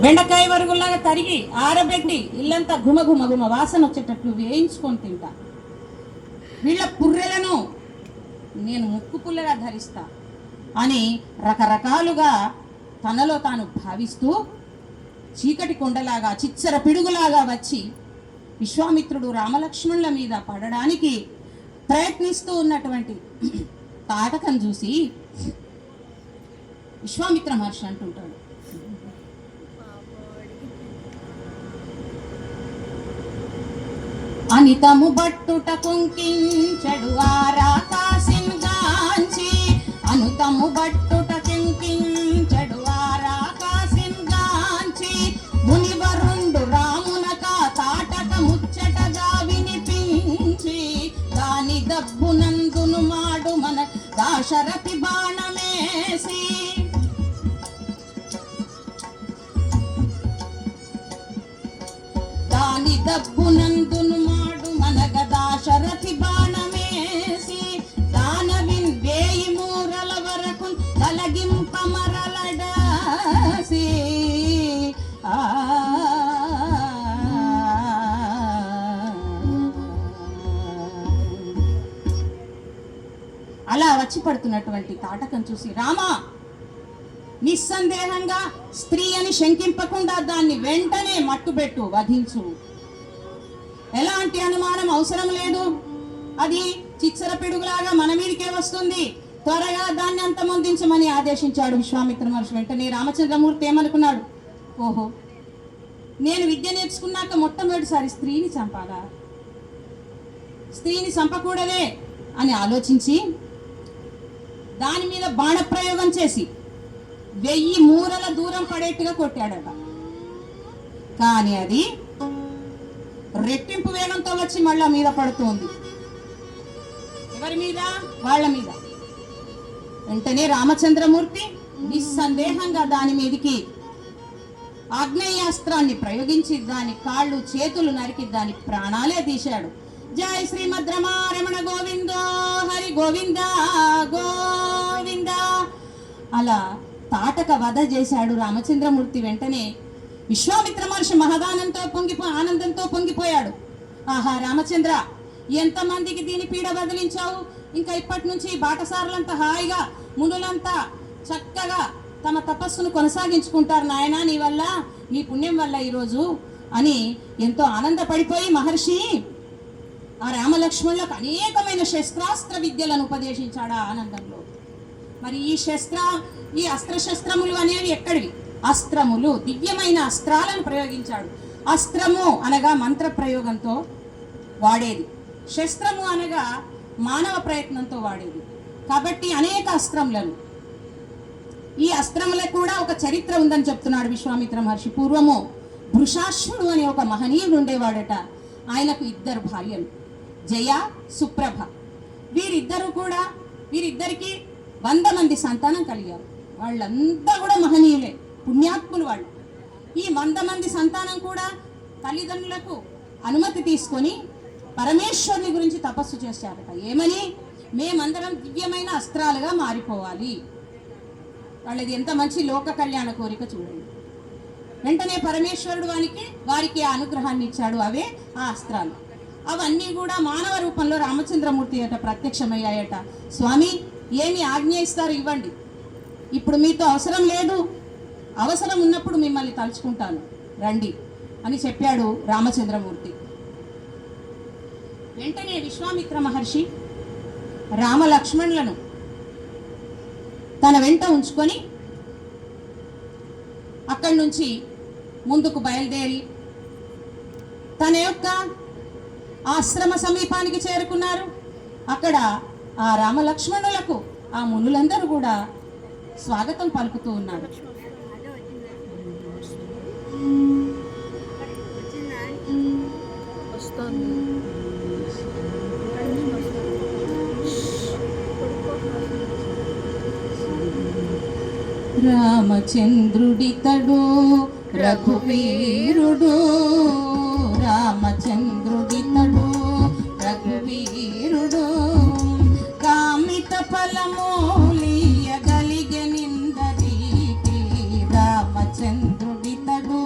బెండకాయ వరుగులాగా తరిగి ఆరబెట్టి ఇల్లంతా గుమ గుమ గుమ వాసన వచ్చేటట్లు వేయించుకొని తింటా. వీళ్ళ పుర్రెలను నేను ముక్కు పుల్లగా ధరిస్తా అని రకరకాలుగా తనలో తాను భావిస్తూ చీకటి కొండలాగా చిచ్చర పిడుగులాగా వచ్చి విశ్వామిత్రుడు రామలక్ష్మణుల మీద పడడానికి ప్రయత్నిస్తూ ఉన్నటువంటి తాటకం చూసి విశ్వామిత్ర మహర్షి అంటుంటాడు, అనితము బట్టుట కుంకించెడు ఆరాకాసిన్ గాంచి, అనుతము బట్టుట కుంకించెడు ఆరాకాసిన్ గాంచి, మునివరుండు రామునక తాటక ముచ్చటగా వినిపించి, దాని దబ్బునందును మాడు మన దాశరథి బాణమేసి, దాని దబ్బునందును మాడు మనగ దాశరథి బాణమేసి, దానవిన్ వేయి మూరల వరకు తలగింప మరలడాసి. అలా వచ్చి పడుతున్నటువంటి తాటకం చూసి, రామా నిస్సందేహంగా స్త్రీ అని శంకింపకుండా దాన్ని వెంటనే మట్టుబెట్టు, వధించు, ఎలాంటి అనుమానం అవసరం లేదు, అది చిచ్చర పిడుగులాగా మన మీదకే వస్తుంది, త్వరగా దాన్ని అంతమొందించమని ఆదేశించాడు విశ్వామిత్ర మహర్షి. వెంటనే రామచంద్రమూర్తి ఏమనుకున్నాడు, ఓహో నేను విద్య నేర్చుకున్నాక మొట్టమొదటిసారి స్త్రీని చంపాలా, స్త్రీని చంపకూడదే అని ఆలోచించి దాని మీద బాణప్రయోగం చేసి 1000 మూరల దూరం పడేట్టుగా కొట్టాడట. కానీ అది రెట్టింపు వేగంతో వచ్చి మళ్ళా మీద పడుతోంది. ఎవరి మీద? వాళ్ళ మీద. వెంటనే రామచంద్రమూర్తి నిస్సందేహంగా దాని మీదకి ఆగ్నేయాస్త్రాన్ని ప్రయోగించి దాని కాళ్ళు చేతులు నరికి దాని ప్రాణాలే తీశాడు. జై శ్రీమద్ రమణ గోవిందో హరి గోవింద గోవింద. అలా తాటక వధ చేశాడు రామచంద్రమూర్తి. వెంటనే విశ్వామిత్ర మహర్షి మహదానంతో ఆనందంతో పొంగిపోయాడు. ఆహా రామచంద్ర, ఎంతమందికి దీని పీడ వదిలించావు, ఇంకా ఇప్పటి నుంచి బాటసారులంతా హాయిగా మునులంతా చక్కగా తమ తపస్సును కొనసాగించుకుంటారు నాయనా, నీ వల్ల నీ పుణ్యం వల్ల ఈరోజు అని ఎంతో ఆనందపడిపోయి మహర్షి ఆ రామలక్ష్మణులకు అనేకమైన శస్త్రాస్త్ర విద్యలను ఉపదేశించాడు ఆ ఆనందంలో. మరి ఈ అస్త్రశస్త్రములు అనేవి ఎక్కడివి? అస్త్రములు, దివ్యమైన అస్త్రాలను ప్రయోగించాడు. అస్త్రము అనగా మంత్ర ప్రయోగంతో వాడేది, శస్త్రము అనగా మానవ ప్రయత్నంతో వాడేది. కాబట్టి అనేక అస్త్రములను, ఈ అస్త్రములకు కూడా ఒక చరిత్ర ఉందని చెప్తున్నాడు విశ్వామిత్ర మహర్షి. పూర్వము వృషాశ్వుడు అనే ఒక మహనీయుడు ఉండేవాడట. ఆయనకు 2 భార్యలు, జయ సుప్రభ. వీరిద్దరికి 100 మంది సంతానం కలిగారు. వాళ్ళంతా కూడా మహనీయులే, పుణ్యాత్ములు వాళ్ళు. ఈ 100 మంది సంతానం కూడా తల్లిదండ్రులకు అనుమతి తీసుకొని పరమేశ్వరుని గురించి తపస్సు చేశారట. ఏమని? మేమందరం దివ్యమైన అస్త్రాలుగా మారిపోవాలి. వాళ్ళది ఎంత మంచి లోక కళ్యాణ కోరిక చూడండి. వెంటనే పరమేశ్వరుడు వారికి ఆ అనుగ్రహాన్ని ఇచ్చాడు. అవే ఆ అస్త్రాలు. అవన్నీ కూడా మానవ రూపంలో రామచంద్రమూర్తి అట ప్రత్యక్షమయ్యాయట. స్వామి ఏమి ఆజ్ఞ ఇస్తారు ఇవ్వండి, ఇప్పుడు మీతో అవసరం లేదు, అవసరం ఉన్నప్పుడు మిమ్మల్ని తలుచుకుంటాను రండి అని చెప్పాడు రామచంద్రమూర్తి. వెంటనే విశ్వామిత్ర మహర్షి రామలక్ష్మణులను తన వెంట ఉంచుకొని అక్కడి నుంచి ముందుకు బయలుదేరి తన యొక్క ఆశ్రమ సమీపానికి చేరుకున్నారు. అక్కడ ఆ రామలక్ష్మణులకు ఆ మునులందరూ కూడా స్వాగతం పలుకుతూ ఉన్నారు. రామచంద్రుడితడు రఘువీరుడు, రామచంద్రుడితడు రఘువీరుడు, కామిత ఫలమూలియగలిగెనిందరికి, రామచంద్రుడితడు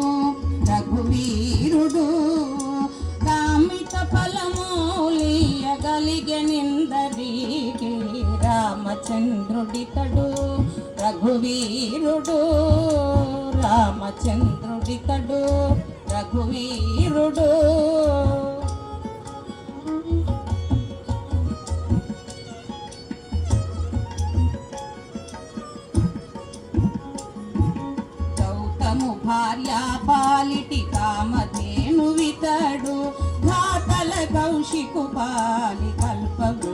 కలిగెనిందరికి రామచంద్రుడితడు రఘువీరుడు రామచంద్రుడితడు రఘువీరుడు గౌతము భార్య పాలిటి కామధేను వితడు ఘాతల కౌశికు పాలి కల్పవృ